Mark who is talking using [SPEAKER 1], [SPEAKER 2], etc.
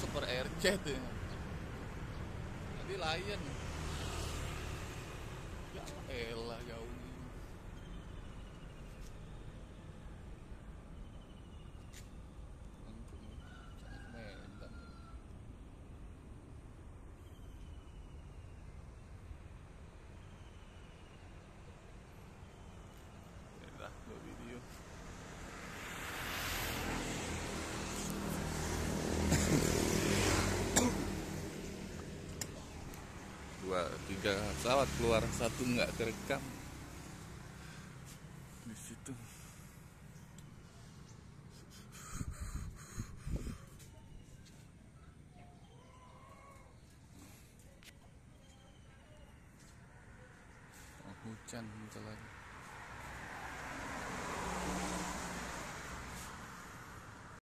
[SPEAKER 1] Super Airjet ya. Tadi Lion. Ya elah jauhnya. Untung sangat Medan. Inilah dua video. Dua, tiga pesawat keluar, satu nggak kerekam di situ. Hujan bentar lagi.